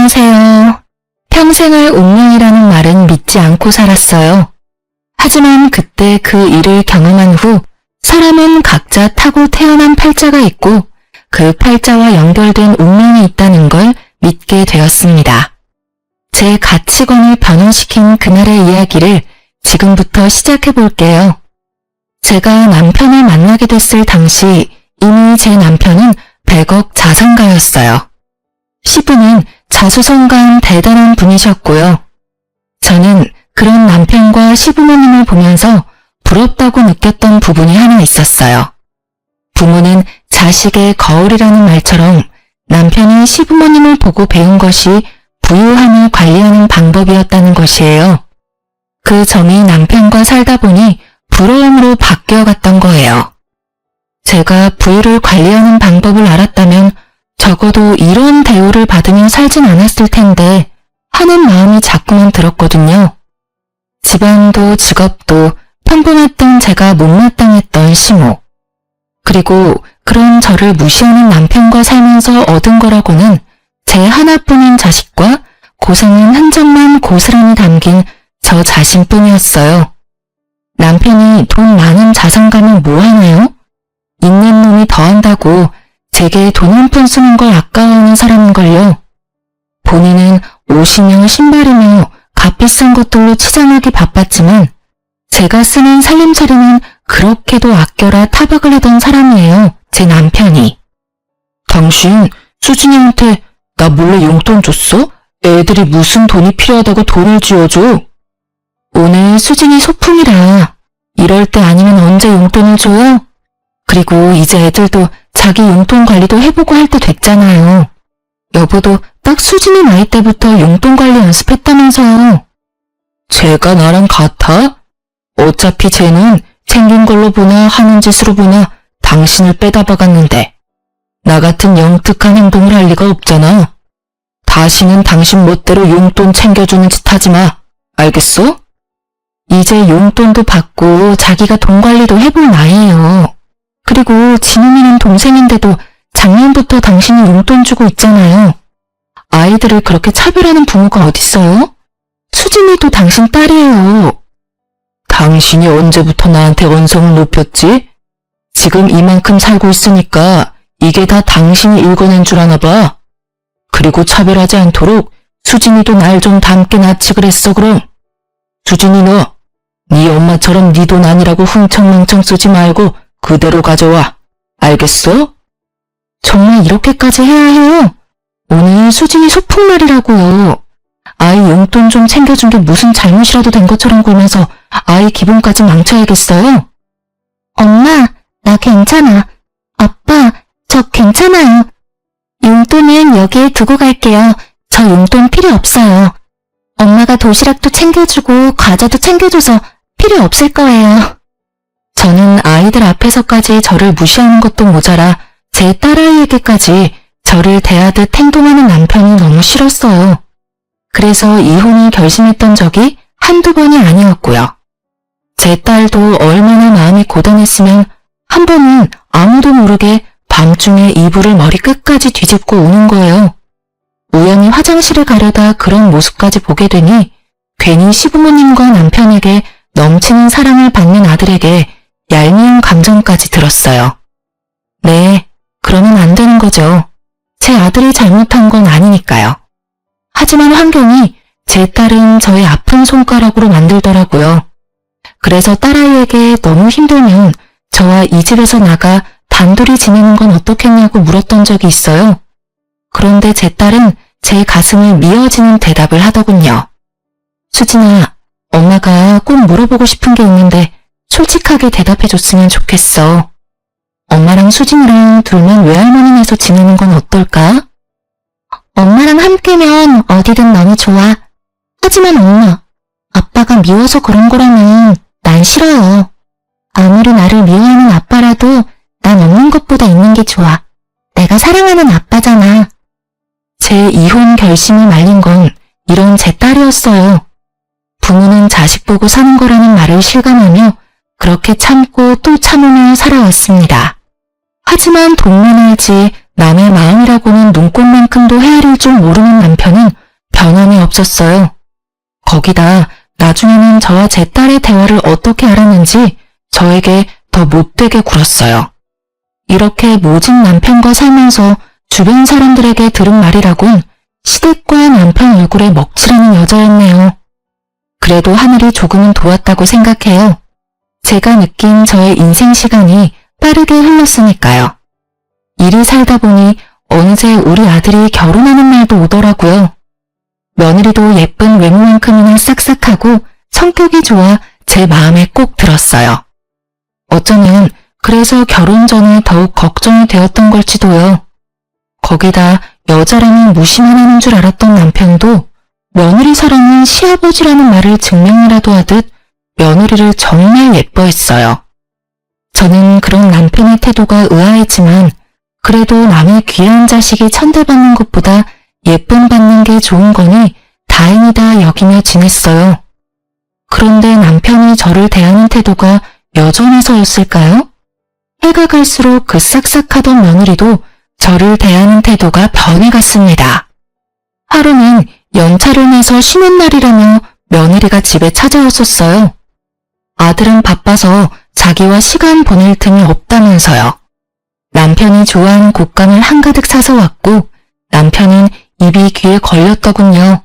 안녕하세요. 평생을 운명이라는 말은 믿지 않고 살았어요. 하지만 그때 그 일을 경험한 후 사람은 각자 타고 태어난 팔자가 있고 그 팔자와 연결된 운명이 있다는 걸 믿게 되었습니다. 제 가치관을 변화시킨 그날의 이야기를 지금부터 시작해 볼게요. 제가 남편을 만나게 됐을 당시 이미 제 남편은 100억 자산가였어요. 시부는 자수성가한 대단한 분이셨고요. 저는 그런 남편과 시부모님을 보면서 부럽다고 느꼈던 부분이 하나 있었어요. 부모는 자식의 거울이라는 말처럼 남편이 시부모님을 보고 배운 것이 부유함을 관리하는 방법이었다는 것이에요. 그 점이 남편과 살다 보니 부러움으로 바뀌어갔던 거예요. 제가 부유를 관리하는 방법을 알았다면 적어도 이런 대우를 받으며 살진 않았을 텐데 하는 마음이 자꾸만 들었거든요. 집안도 직업도 평범했던 제가 못마땅했던 시모. 그리고 그런 저를 무시하는 남편과 살면서 얻은 거라고는 제 하나뿐인 자식과 고생한 흔적만 고스란히 담긴 저 자신뿐이었어요. 남편이 돈 많은 자산가면 뭐하나요? 있는 놈이 더한다고 제게 돈 한 푼 쓰는 걸 아까워하는 사람인걸요. 본인은 옷이며 신발이며 값비싼 것들로 치장하기 바빴지만 제가 쓰는 살림살이는 그렇게도 아껴라 타박을 하던 사람이에요. 제 남편이. 당신 수진이한테 나 몰래 용돈 줬어? 애들이 무슨 돈이 필요하다고 돈을 쥐어줘? 오늘 수진이 소풍이라 이럴 때 아니면 언제 용돈을 줘요? 그리고 이제 애들도 자기 용돈 관리도 해보고 할 때 됐잖아요. 여보도 딱 수진이 나이 때부터 용돈 관리 연습했다면서요. 쟤가 나랑 같아? 어차피 쟤는 생긴 걸로 보나 하는 짓으로 보나 당신을 빼다 박았는데 나 같은 영특한 행동을 할 리가 없잖아. 다시는 당신 멋대로 용돈 챙겨주는 짓 하지 마. 알겠어? 이제 용돈도 받고 자기가 돈 관리도 해볼 나이에요. 그리고 진웅이는 동생인데도 작년부터 당신이 용돈 주고 있잖아요. 아이들을 그렇게 차별하는 부모가 어딨어요? 수진이도 당신 딸이에요. 당신이 언제부터 나한테 언성을 높였지? 지금 이만큼 살고 있으니까 이게 다 당신이 읽어낸 줄 아나 봐. 그리고 차별하지 않도록 수진이도 날 좀 닮게 낳지 그랬어 그럼. 수진이 너, 네 엄마처럼 네 돈 아니라고 흥청망청 쓰지 말고 그대로 가져와. 알겠어? 정말 이렇게까지 해야 해요? 오늘 수진이 소풍날이라고요. 아이 용돈 좀 챙겨준 게 무슨 잘못이라도 된 것처럼 굴면서 아이 기분까지 망쳐야겠어요? 엄마, 나 괜찮아. 아빠, 저 괜찮아요. 용돈은 여기에 두고 갈게요. 저 용돈 필요 없어요. 엄마가 도시락도 챙겨주고 과자도 챙겨줘서 필요 없을 거예요. 저는 아이들 앞에서까지 저를 무시하는 것도 모자라 제 딸아이에게까지 저를 대하듯 행동하는 남편이 너무 싫었어요. 그래서 이혼을 결심했던 적이 한두 번이 아니었고요. 제 딸도 얼마나 마음이 고단했으면 한 번은 아무도 모르게 밤중에 이불을 머리 끝까지 뒤집고 우는 거예요. 우연히 화장실에 가려다 그런 모습까지 보게 되니 괜히 시부모님과 남편에게 넘치는 사랑을 받는 아들에게 얄미운 감정까지 들었어요. 네, 그러면 안 되는 거죠. 제 아들이 잘못한 건 아니니까요. 하지만 환경이 제 딸은 저의 아픈 손가락으로 만들더라고요. 그래서 딸아이에게 너무 힘들면 저와 이 집에서 나가 단둘이 지내는 건 어떻겠냐고 물었던 적이 있어요. 그런데 제 딸은 제 가슴을 미어지는 대답을 하더군요. 수진아, 엄마가 꼭 물어보고 싶은 게 있는데 솔직하게 대답해줬으면 좋겠어. 엄마랑 수진이랑 둘만 외할머니네서 지내는 건 어떨까? 엄마랑 함께면 어디든 너무 좋아. 하지만 엄마, 아빠가 미워서 그런 거라면 난 싫어요. 아무리 나를 미워하는 아빠라도 난 없는 것보다 있는 게 좋아. 내가 사랑하는 아빠잖아. 제 이혼 결심을 말린 건 이런 제 딸이었어요. 부모는 자식 보고 사는 거라는 말을 실감하며 그렇게 참고 또 참으며 살아왔습니다. 하지만 돈만 알지 남의 마음이라고는 눈꽃만큼도 헤아릴 줄 모르는 남편은 변함이 없었어요. 거기다 나중에는 저와 제 딸의 대화를 어떻게 알았는지 저에게 더 못되게 굴었어요. 이렇게 모진 남편과 살면서 주변 사람들에게 들은 말이라곤 시댁과 남편 얼굴에 먹칠하는 여자였네요. 그래도 하늘이 조금은 도왔다고 생각해요. 제가 느낀 저의 인생 시간이 빠르게 흘렀으니까요. 일이 살다 보니 어느새 우리 아들이 결혼하는 날도 오더라고요. 며느리도 예쁜 외모만큼이나 싹싹하고 성격이 좋아 제 마음에 꼭 들었어요. 어쩌면 그래서 결혼 전에 더욱 걱정이 되었던 걸지도요. 거기다 여자라면 무시만 하는 줄 알았던 남편도 며느리 사랑은 시아버지라는 말을 증명이라도 하듯 며느리를 정말 예뻐했어요. 저는 그런 남편의 태도가 의아했지만 그래도 남의 귀한 자식이 천대받는 것보다 예쁨 받는 게 좋은 거니 다행이다 여기며 지냈어요. 그런데 남편이 저를 대하는 태도가 여전해서였을까요? 해가 갈수록 그 싹싹하던 며느리도 저를 대하는 태도가 변해갔습니다. 하루는 연차를 내서 쉬는 날이라며 며느리가 집에 찾아왔었어요. 아들은 바빠서 자기와 시간 보낼 틈이 없다면서요. 남편이 좋아하는 곶감을 한가득 사서 왔고 남편은 입이 귀에 걸렸더군요.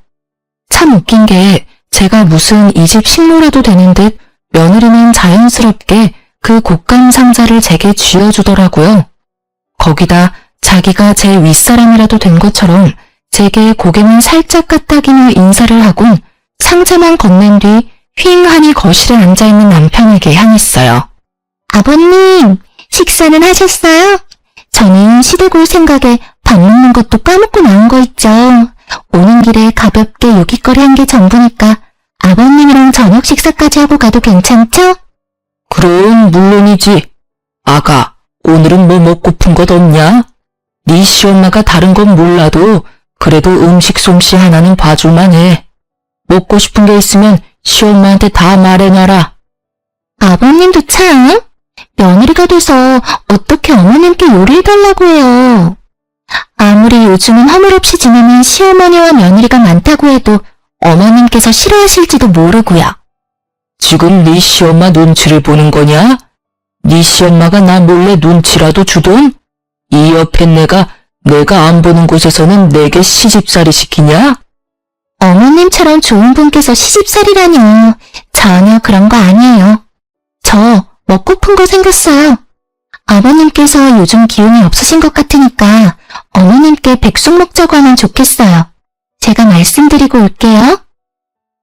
참 웃긴 게 제가 무슨 이 집 식모라도 되는 듯 며느리는 자연스럽게 그 곶감 상자를 제게 쥐어주더라고요. 거기다 자기가 제 윗사람이라도 된 것처럼 제게 고개만 살짝 까딱이며 인사를 하곤 상자만 건넨 뒤 휑하니 거실에 앉아있는 남편에게 향했어요. 아버님, 식사는 하셨어요? 저는 시댁 올 생각에 밥 먹는 것도 까먹고 나온 거 있죠. 오는 길에 가볍게 요깃거리 한 게 전부니까 아버님이랑 저녁 식사까지 하고 가도 괜찮죠? 그럼 물론이지. 아가, 오늘은 뭐 먹고픈 것 없냐? 네 시엄마가 다른 건 몰라도 그래도 음식 솜씨 하나는 봐줄만 해. 먹고 싶은 게 있으면 시엄마한테 다 말해놔라. 아버님도 참, 며느리가 돼서 어떻게 어머님께 요리해달라고 해요. 아무리 요즘은 허물없이 지내는 시어머니와 며느리가 많다고 해도 어머님께서 싫어하실지도 모르고요. 지금 네 시엄마 눈치를 보는 거냐? 네 시엄마가 나 몰래 눈치라도 주돈? 이 옆에 내가 안 보는 곳에서는 내게 시집살이 시키냐? 어머님처럼 좋은 분께서 시집살이라뇨. 전혀 그런 거 아니에요. 저 먹고픈 거 생겼어요. 아버님께서 요즘 기운이 없으신 것 같으니까 어머님께 백숙 먹자고 하면 좋겠어요. 제가 말씀드리고 올게요.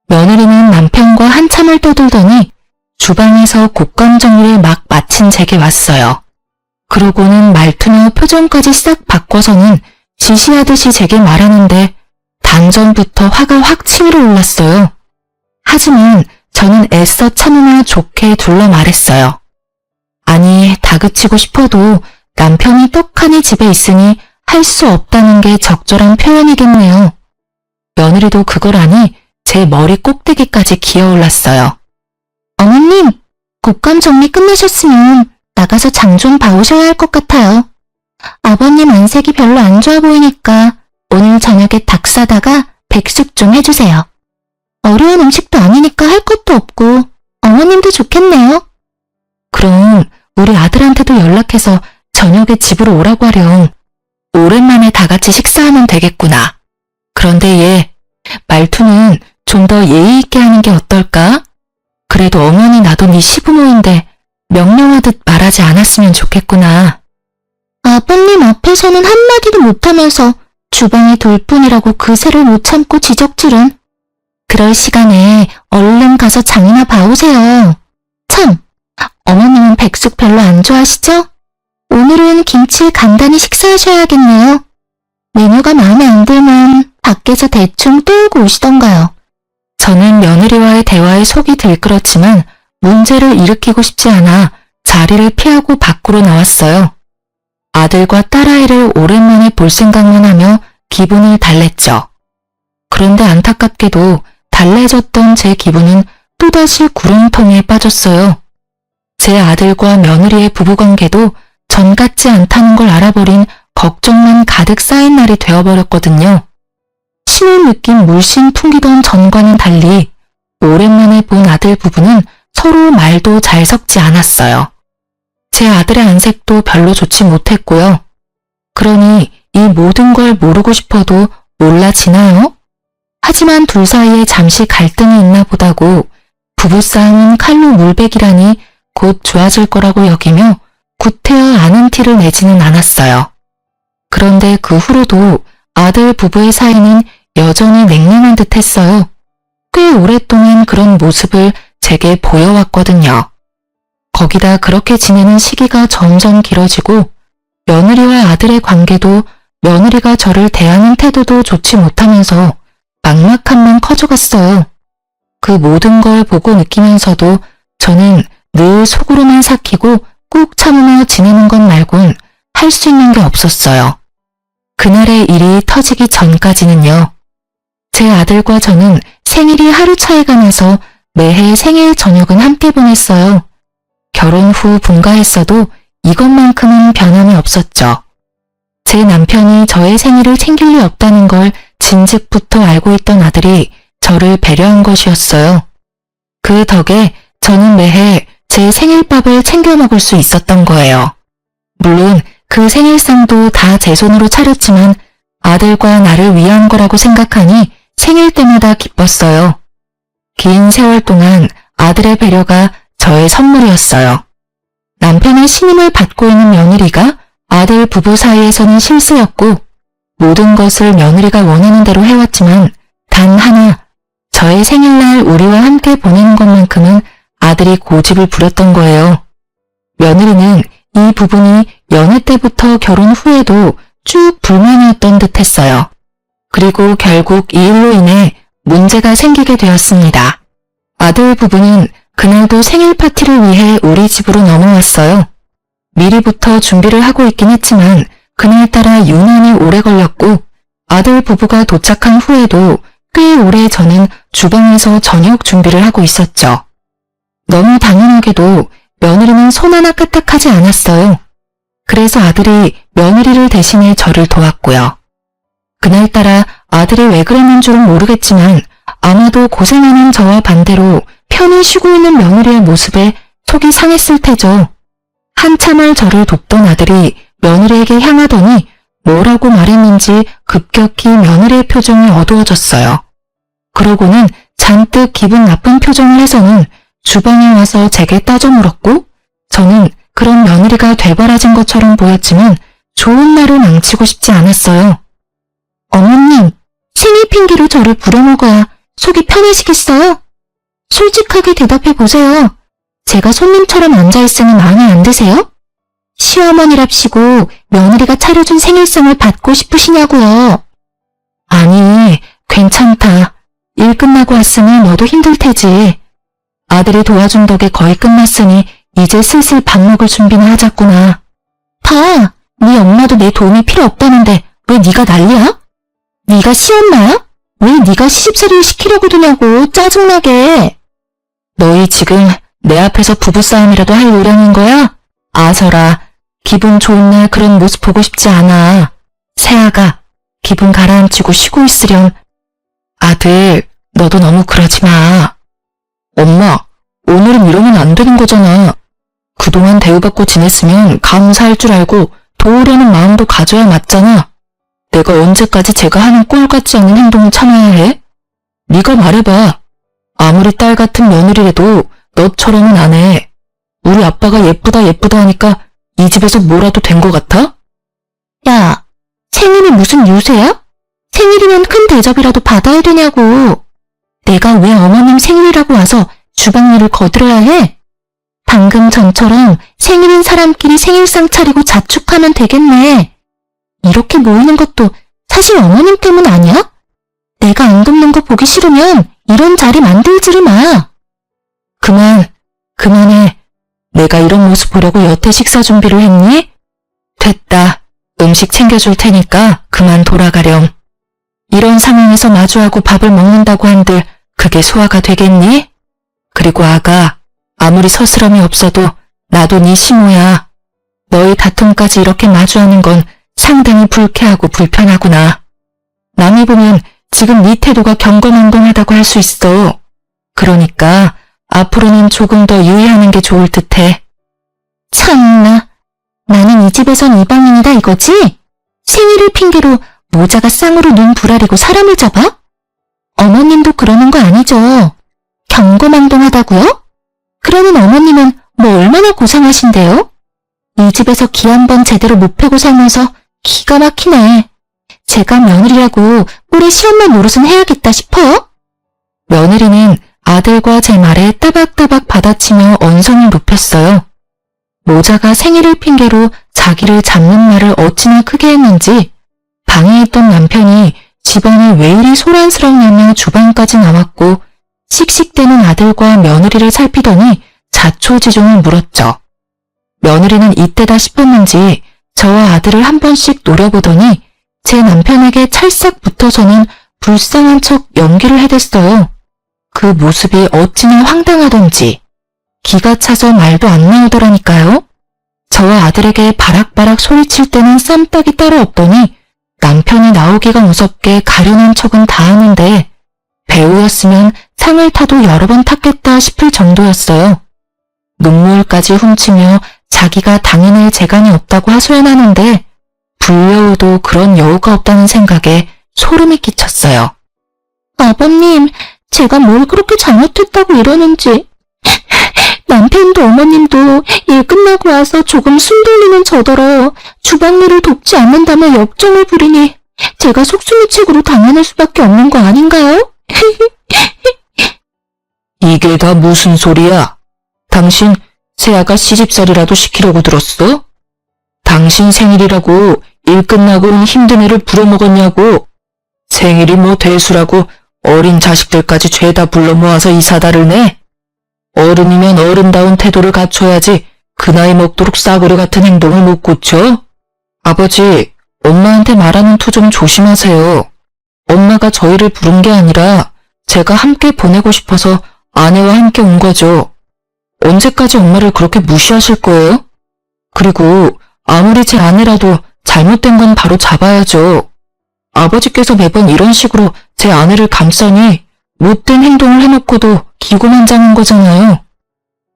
며느리는 남편과 한참을 떠들더니 주방에서 곶감 정리를 막 마친 제게 왔어요. 그러고는 말투나 표정까지 싹 바꿔서는 지시하듯이 제게 말하는데 단전부터 화가 확 치밀어 올랐어요. 하지만 저는 애써 참으며 좋게 둘러 말했어요. 아니, 다그치고 싶어도 남편이 떡하니 집에 있으니 할 수 없다는 게 적절한 표현이겠네요. 며느리도 그걸 아니 제 머리 꼭대기까지 기어올랐어요. 어머님, 곶감 정리 끝나셨으면 나가서 장 좀 봐오셔야 할 것 같아요. 아버님 안색이 별로 안 좋아 보이니까 오늘 저녁에 닭 사다가 백숙 좀 해주세요. 어려운 음식도 아니니까 할 것도 없고 어머님도 좋겠네요. 그럼 우리 아들한테도 연락해서 저녁에 집으로 오라고 하렴. 오랜만에 다 같이 식사하면 되겠구나. 그런데 얘 말투는 좀 더 예의 있게 하는 게 어떨까? 그래도 어머니 나도 네 시부모인데 명령하듯 말하지 않았으면 좋겠구나. 아버님 앞에서는 한마디도 못하면서 주방에 돌뿐이라고 그새를 못 참고 지적질은. 그럴 시간에 얼른 가서 장이나 봐오세요. 참, 어머님은 백숙 별로 안 좋아하시죠? 오늘은 김치 간단히 식사하셔야겠네요. 메뉴가 마음에 안 들면 밖에서 대충 떼우고 오시던가요. 저는 며느리와의 대화에 속이 들끓었지만 문제를 일으키고 싶지 않아 자리를 피하고 밖으로 나왔어요. 아들과 딸아이를 오랜만에 볼 생각만 하며 기분을 달랬죠. 그런데 안타깝게도 달래졌던 제 기분은 또다시 구렁텅이에 빠졌어요. 제 아들과 며느리의 부부관계도 전 같지 않다는 걸 알아버린 걱정만 가득 쌓인 날이 되어버렸거든요. 신을 느낀 물씬 풍기던 전과는 달리 오랜만에 본 아들 부부는 서로 말도 잘 섞지 않았어요. 제 아들의 안색도 별로 좋지 못했고요. 그러니 이 모든 걸 모르고 싶어도 몰라지나요? 하지만 둘 사이에 잠시 갈등이 있나 보다고 부부싸움은 칼로 물베기라니 곧 좋아질 거라고 여기며 구태여 아는 티를 내지는 않았어요. 그런데 그 후로도 아들 부부의 사이는 여전히 냉랭한 듯 했어요. 꽤 오랫동안 그런 모습을 제게 보여왔거든요. 거기다 그렇게 지내는 시기가 점점 길어지고 며느리와 아들의 관계도 며느리가 저를 대하는 태도도 좋지 못하면서 막막함만 커져갔어요. 그 모든 걸 보고 느끼면서도 저는 늘 속으로만 삭히고 꾹 참으며 지내는 것 말곤 할 수 있는 게 없었어요. 그날의 일이 터지기 전까지는요. 제 아들과 저는 생일이 하루 차이가 나서 매해 생일 저녁은 함께 보냈어요. 결혼 후 분가했어도 이것만큼은 변함이 없었죠. 제 남편이 저의 생일을 챙길 리 없다는 걸 진즉부터 알고 있던 아들이 저를 배려한 것이었어요. 그 덕에 저는 매해 제 생일밥을 챙겨 먹을 수 있었던 거예요. 물론 그 생일상도 다 제 손으로 차렸지만 아들과 나를 위한 거라고 생각하니 생일 때마다 기뻤어요. 긴 세월 동안 아들의 배려가 저의 선물이었어요. 남편의 신임을 받고 있는 며느리가 아들 부부 사이에서는 실수였고 모든 것을 며느리가 원하는 대로 해왔지만 단 하나, 저의 생일날 우리와 함께 보내는 것만큼은 아들이 고집을 부렸던 거예요. 며느리는 이 부분이 연애 때부터 결혼 후에도 쭉 불만이었던 듯 했어요. 그리고 결국 이 일로 인해 문제가 생기게 되었습니다. 아들 부부는 그날도 생일 파티를 위해 우리 집으로 넘어왔어요. 미리부터 준비를 하고 있긴 했지만 그날따라 유난히 오래 걸렸고 아들 부부가 도착한 후에도 꽤 오래 저는 주방에서 저녁 준비를 하고 있었죠. 너무 당연하게도 며느리는 손 하나 까딱하지 않았어요. 그래서 아들이 며느리를 대신해 저를 도왔고요. 그날따라 아들이 왜 그랬는 줄은 모르겠지만 아마도 고생하는 저와 반대로 편히 쉬고 있는 며느리의 모습에 속이 상했을 테죠. 한참을 저를 돕던 아들이 며느리에게 향하더니 뭐라고 말했는지 급격히 며느리의 표정이 어두워졌어요. 그러고는 잔뜩 기분 나쁜 표정을 해서는 주방에 와서 제게 따져 물었고 저는 그런 며느리가 되바라진 것처럼 보였지만 좋은 날을 망치고 싶지 않았어요. 어머님, 생일 핑계로 저를 부려먹어야 속이 편해지겠어요? 솔직하게 대답해 보세요. 제가 손님처럼 앉아있으니 마음에 안 드세요? 시어머니랍시고 며느리가 차려준 생일상을 받고 싶으시냐고요. 아니, 괜찮다. 일 끝나고 왔으니 너도 힘들 테지. 아들이 도와준 덕에 거의 끝났으니 이제 슬슬 밥 먹을 준비나 하자꾸나. 다, 네 엄마도 내 도움이 필요 없다는데 왜 네가 난리야? 네가 시엄마야? 왜 네가 시집살이를 시키려고 드냐고 짜증나게. 너희 지금 내 앞에서 부부싸움이라도 할 요량인 거야? 아서라, 기분 좋은 날 그런 모습 보고 싶지 않아. 새아가, 기분 가라앉히고 쉬고 있으렴. 아들, 너도 너무 그러지 마. 엄마, 오늘은 이러면 안 되는 거잖아. 그동안 대우받고 지냈으면 감사할 줄 알고 도우려는 마음도 가져야 맞잖아. 내가 언제까지 제가 하는 꼴 같지 않은 행동을 참아야 해? 네가 말해봐. 아무리 딸 같은 며느리라도 너처럼은 안 해. 우리 아빠가 예쁘다 예쁘다 하니까 이 집에서 뭐라도 된 거 같아? 야, 생일이 무슨 유세야? 생일이면 큰 대접이라도 받아야 되냐고. 내가 왜 어머님 생일이라고 와서 주방 일을 거들어야 해? 방금 전처럼 생일인 사람끼리 생일상 차리고 자축하면 되겠네. 이렇게 모이는 것도 사실 어머님 때문 아니야? 내가 안 돕는 거 보기 싫으면 이런 자리 만들지를 마. 그만해. 내가 이런 모습 보려고 여태 식사 준비를 했니? 됐다. 음식 챙겨줄 테니까 그만 돌아가렴. 이런 상황에서 마주하고 밥을 먹는다고 한들 그게 소화가 되겠니? 그리고 아가, 아무리 서스럼이 없어도 나도 네 시모야. 너희 다툼까지 이렇게 마주하는 건 상당히 불쾌하고 불편하구나. 남이 보면 지금 네 태도가 경거망동하다고 할 수 있어. 그러니까 앞으로는 조금 더 유의하는 게 좋을 듯해. 참나, 나는 이 집에선 이방인이다 이거지? 생일을 핑계로 모자가 쌍으로 눈 부라리고 사람을 잡아? 어머님도 그러는 거 아니죠? 경거망동하다고요? 그러는 어머님은 뭐 얼마나 고상하신데요? 이 집에서 기 한 번 제대로 못 패고 살면서 기가 막히네. 제가 며느리라고 꼴에 시엄마 노릇은 해야겠다 싶어요? 며느리는 아들과 제 말에 따박따박 받아치며 언성을 높였어요. 모자가 생일을 핑계로 자기를 잡는 말을 어찌나 크게 했는지 방에 있던 남편이 집안이 왜 이리 소란스럽냐며 주방까지 나왔고 씩씩대는 아들과 며느리를 살피더니 자초지종을 물었죠. 며느리는 이때다 싶었는지 저와 아들을 한 번씩 노려보더니 제 남편에게 찰싹 붙어서는 불쌍한 척 연기를 해댔어요. 그 모습이 어찌나 황당하던지 기가 차서 말도 안 나오더라니까요. 저와 아들에게 바락바락 소리칠 때는 쌈딱이 따로 없더니 남편이 나오기가 무섭게 가련한 척은 다 하는데 배우였으면 상을 타도 여러 번 탔겠다 싶을 정도였어요. 눈물까지 훔치며 자기가 당해낼 재간이 없다고 하소연하는데 불려우도 그런 여우가 없다는 생각에 소름이 끼쳤어요. 아버님, 제가 뭘 그렇게 잘못했다고 이러는지. 남편도 어머님도 일 끝나고 와서 조금 숨 돌리는 저더러 주방일을 돕지 않는다며 역정을 부리니 제가 속수무책으로 당해낼 수밖에 없는 거 아닌가요? 이게 다 무슨 소리야? 당신 새아가 시집살이라도 시키려고 들었어? 당신 생일이라고 일 끝나고 힘든 애를 부려먹었냐고. 생일이 뭐 대수라고 어린 자식들까지 죄다 불러 모아서 이 사다를 내? 어른이면 어른다운 태도를 갖춰야지 그 나이 먹도록 싸구려 같은 행동을 못 고쳐? 아버지, 엄마한테 말하는 투 좀 조심하세요. 엄마가 저희를 부른 게 아니라 제가 함께 보내고 싶어서 아내와 함께 온 거죠. 언제까지 엄마를 그렇게 무시하실 거예요? 그리고 아무리 제 아내라도 잘못된 건 바로 잡아야죠. 아버지께서 매번 이런 식으로 제 아내를 감싸니 못된 행동을 해놓고도 기고만장한 거잖아요.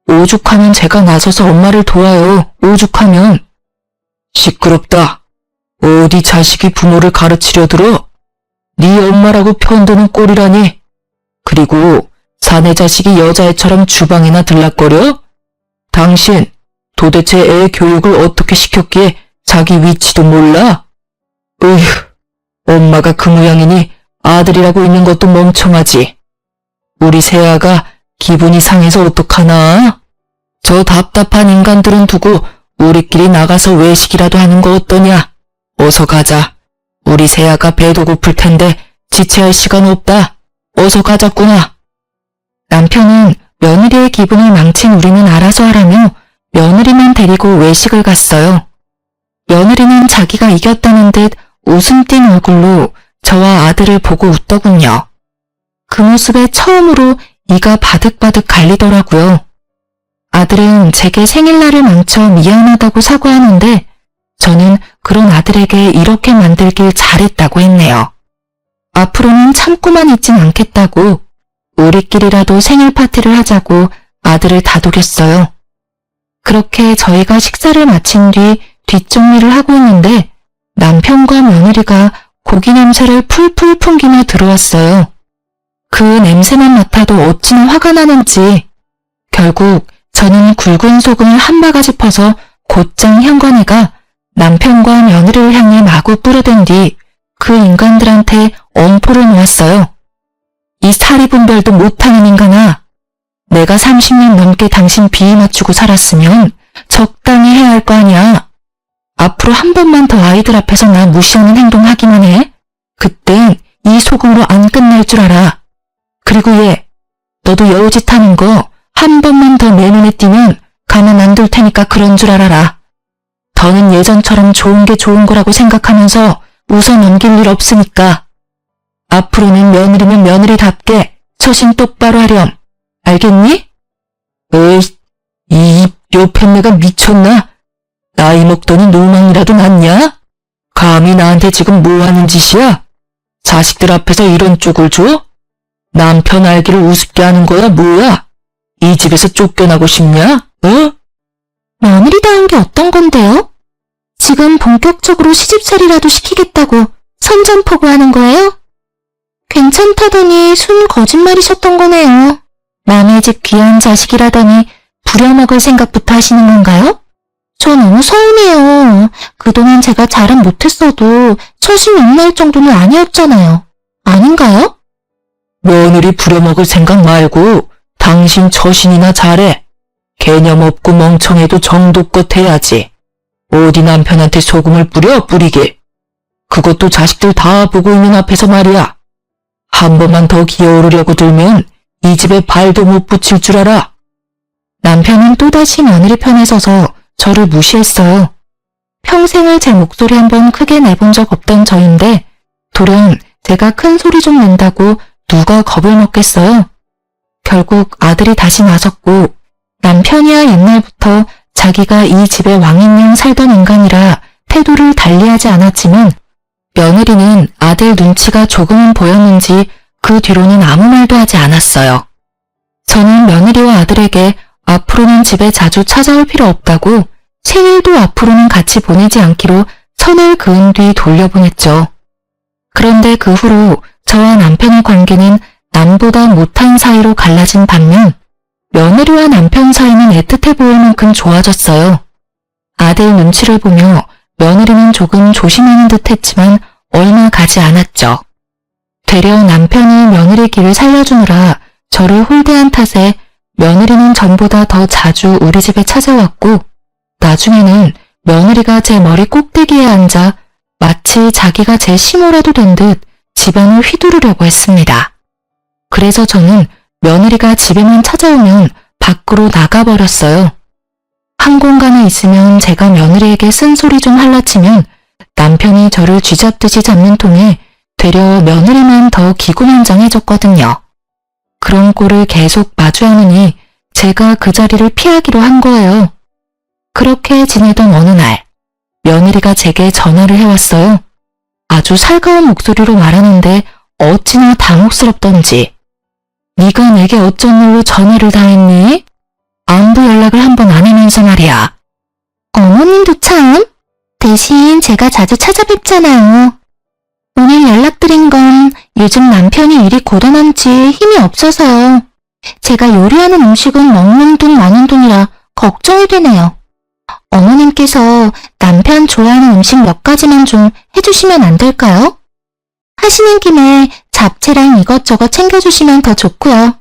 오죽하면 제가 나서서 엄마를 도와요. 오죽하면. 시끄럽다. 어디 자식이 부모를 가르치려 들어? 네 엄마라고 편드는 꼴이라니. 그리고 사내 자식이 여자애처럼 주방에나 들락거려? 당신 도대체 애 교육을 어떻게 시켰기에 자기 위치도 몰라? 으휴, 엄마가 그 모양이니 아들이라고 있는 것도 멍청하지. 우리 새아가 기분이 상해서 어떡하나? 저 답답한 인간들은 두고 우리끼리 나가서 외식이라도 하는 거 어떠냐? 어서 가자. 우리 새아가 배도 고플 텐데 지체할 시간 없다. 어서 가자꾸나. 남편은 며느리의 기분을 망친 우리는 알아서 하라며 며느리만 데리고 외식을 갔어요. 며느리는 자기가 이겼다는 듯 웃음 띤 얼굴로 저와 아들을 보고 웃더군요. 그 모습에 처음으로 이가 바득바득 갈리더라고요. 아들은 제게 생일날을 망쳐 미안하다고 사과하는데 저는 그런 아들에게 이렇게 만들길 잘했다고 했네요. 앞으로는 참고만 있진 않겠다고 우리끼리라도 생일 파티를 하자고 아들을 다독였어요. 그렇게 저희가 식사를 마친 뒤 뒷정리를 하고 있는데 남편과 며느리가 고기 냄새를 풀풀 풍기며 들어왔어요. 그 냄새만 맡아도 어찌나 화가 나는지 결국 저는 굵은 소금을 한 바가지 퍼서 곧장 현관에가 남편과 며느리를 향해 마구 뿌려댄 뒤 그 인간들한테 엄포를 놓았어요. 이 사리분별도 못하는 인간아. 내가 30년 넘게 당신 비위 맞추고 살았으면 적당히 해야 할 거 아니야. 앞으로 한 번만 더 아이들 앞에서 나 무시하는 행동 하기만 해. 그땐 이 소금으로 안 끝날 줄 알아. 그리고 얘, 너도 여우짓 하는 거 한 번만 더 내 눈에 띄면 가만 안 둘 테니까 그런 줄 알아라. 더는 예전처럼 좋은 게 좋은 거라고 생각하면서 웃어 넘길 일 없으니까. 앞으로는 며느리면 며느리답게 처신 똑바로 하렴. 알겠니? 에이, 이 요편네가 미쳤나? 나이 먹더니 노망이라도 났냐? 감히 나한테 지금 뭐 하는 짓이야? 자식들 앞에서 이런 쪽을 줘? 남편 알기를 우습게 하는 거야, 뭐야? 이 집에서 쫓겨나고 싶냐? 어? 며느리다운 게 어떤 건데요? 지금 본격적으로 시집살이라도 시키겠다고 선전포고하는 거예요? 괜찮다더니 순 거짓말이셨던 거네요. 남의 집 귀한 자식이라더니 부려먹을 생각부터 하시는 건가요? 저 너무 서운해요. 그동안 제가 잘은 못했어도 처신 욕날 정도는 아니었잖아요. 아닌가요? 며느리 부려먹을 생각 말고 당신 처신이나 잘해. 개념 없고 멍청해도 정도껏 해야지. 어디 남편한테 소금을 뿌리게. 그것도 자식들 다 보고 있는 앞에서 말이야. 한 번만 더 기어오르려고 들면 이 집에 발도 못 붙일 줄 알아. 남편은 또다시 며느리 편에 서서 저를 무시했어요. 평생을 제 목소리 한번 크게 내본 적 없던 저인데 돌연 제가 큰 소리 좀 낸다고 누가 겁을 먹겠어요. 결국 아들이 다시 나섰고 남편이야 옛날부터 자기가 이 집의 왕인양 살던 인간이라 태도를 달리하지 않았지만 며느리는 아들 눈치가 조금은 보였는지 그 뒤로는 아무 말도 하지 않았어요. 저는 며느리와 아들에게 앞으로는 집에 자주 찾아올 필요 없다고 생일도 앞으로는 같이 보내지 않기로 선을 그은 뒤 돌려보냈죠. 그런데 그 후로 저와 남편의 관계는 남보다 못한 사이로 갈라진 반면 며느리와 남편 사이는 애틋해 보일 만큼 좋아졌어요. 아들 눈치를 보며 며느리는 조금 조심하는 듯 했지만 얼마 가지 않았죠. 되려 남편이 며느리 길을 살려주느라 저를 홀대한 탓에 며느리는 전보다 더 자주 우리 집에 찾아왔고 나중에는 며느리가 제 머리 꼭대기에 앉아 마치 자기가 제 시모라도 된 듯 집안을 휘두르려고 했습니다. 그래서 저는 며느리가 집에만 찾아오면 밖으로 나가버렸어요. 한 공간에 있으면 제가 며느리에게 쓴소리 좀 할라치면 남편이 저를 쥐잡듯이 잡는 통에 되려 며느리만 더 기고만장해졌거든요. 그런 꼴을 계속 마주하느니 제가 그 자리를 피하기로 한 거예요. 그렇게 지내던 어느 날 며느리가 제게 전화를 해왔어요. 아주 살가운 목소리로 말하는데 어찌나 당혹스럽던지. 네가 내게 어쩐 일로 전화를 다 했니? 안부 연락을 한 번 안 하면서 말이야. 어머님도 참. 대신 제가 자주 찾아뵙잖아요. 오늘 연락드린 건 요즘 남편이 일이 고단한지 힘이 없어서요. 제가 요리하는 음식은 먹는 돈 마는 돈이라 걱정이 되네요. 어머님께서 남편 좋아하는 음식 몇 가지만 좀 해주시면 안 될까요? 하시는 김에 잡채랑 이것저것 챙겨주시면 더 좋고요.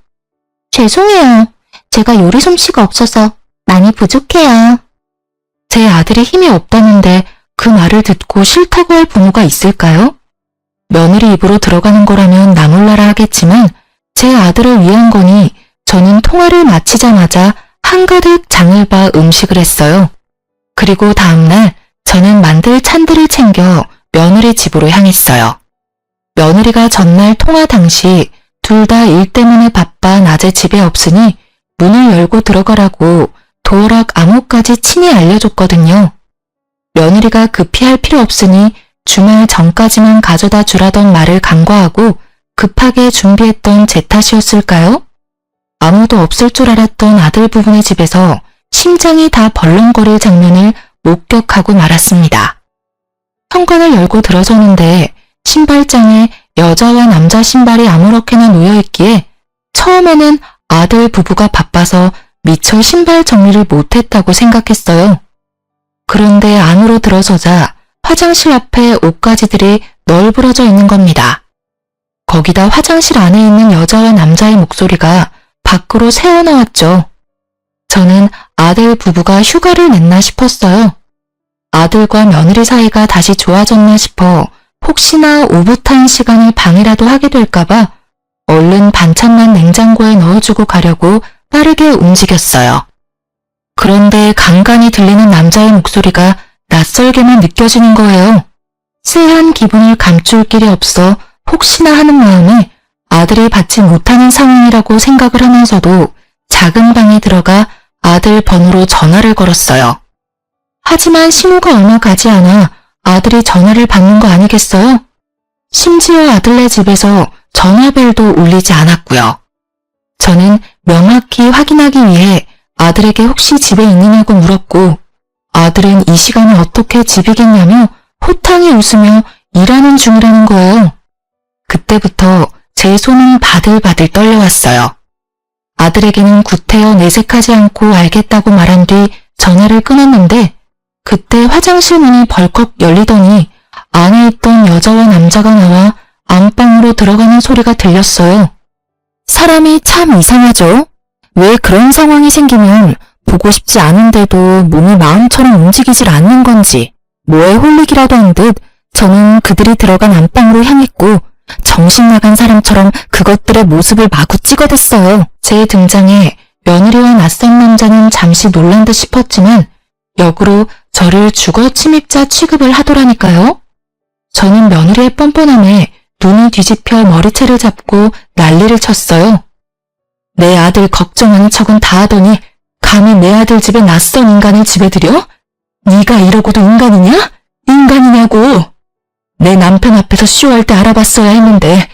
죄송해요. 제가 요리 솜씨가 없어서 많이 부족해요. 제 아들이 힘이 없다는데 그 말을 듣고 싫다고 할 부모가 있을까요? 며느리 입으로 들어가는 거라면 나 몰라라 하겠지만 제 아들을 위한 거니 저는 통화를 마치자마자 한가득 장을 봐 음식을 했어요. 그리고 다음날 저는 만들 찬들을 챙겨 며느리 집으로 향했어요. 며느리가 전날 통화 당시 둘 다 일 때문에 바빠 낮에 집에 없으니 문을 열고 들어가라고 도어락 암호까지 친히 알려줬거든요. 며느리가 급히 할 필요 없으니 주말 전까지만 가져다 주라던 말을 간과하고 급하게 준비했던 제 탓이었을까요? 아무도 없을 줄 알았던 아들 부부의 집에서 심장이 다 벌렁거릴 장면을 목격하고 말았습니다. 현관을 열고 들어서는데 신발장에 여자와 남자 신발이 아무렇게나 놓여있기에 처음에는 아들 부부가 바빠서 미처 신발 정리를 못했다고 생각했어요. 그런데 안으로 들어서자 화장실 앞에 옷가지들이 널브러져 있는 겁니다. 거기다 화장실 안에 있는 여자와 남자의 목소리가 밖으로 새어나왔죠. 저는 아들 부부가 휴가를 냈나 싶었어요. 아들과 며느리 사이가 다시 좋아졌나 싶어 혹시나 오붓한 시간을 방해라도 하게 될까봐 얼른 반찬만 냉장고에 넣어주고 가려고 빠르게 움직였어요. 그런데 간간히 들리는 남자의 목소리가 낯설게만 느껴지는 거예요. 쎄한 기분을 감출 길이 없어 혹시나 하는 마음에 아들이 받지 못하는 상황이라고 생각을 하면서도 작은 방에 들어가 아들 번호로 전화를 걸었어요. 하지만 신호가 얼마 가지 않아 아들이 전화를 받는 거 아니겠어요? 심지어 아들네 집에서 전화벨도 울리지 않았고요. 저는 명확히 확인하기 위해 아들에게 혹시 집에 있느냐고 물었고 아들은 이 시간에 어떻게 집이겠냐며 호탕히 웃으며 일하는 중이라는 거예요. 그때부터 제 손은 바들바들 떨려왔어요. 아들에게는 구태여 내색하지 않고 알겠다고 말한 뒤 전화를 끊었는데 그때 화장실 문이 벌컥 열리더니 안에 있던 여자와 남자가 나와 안방으로 들어가는 소리가 들렸어요. 사람이 참 이상하죠? 왜 그런 상황이 생기면 보고 싶지 않은데도 몸이 마음처럼 움직이질 않는 건지 뭐에 홀리기라도 한 듯 저는 그들이 들어간 안방으로 향했고 정신 나간 사람처럼 그것들의 모습을 마구 찍어댔어요. 제 등장에 며느리와 낯선 남자는 잠시 놀란 듯 싶었지만 역으로 저를 주거 침입자 취급을 하더라니까요. 저는 며느리의 뻔뻔함에 눈이 뒤집혀 머리채를 잡고 난리를 쳤어요. 내 아들 걱정하는 척은 다 하더니 감히 내 아들 집에 낯선 인간을 집에 들여? 네가 이러고도 인간이냐? 인간이냐고! 내 남편 앞에서 쇼할 때 알아봤어야 했는데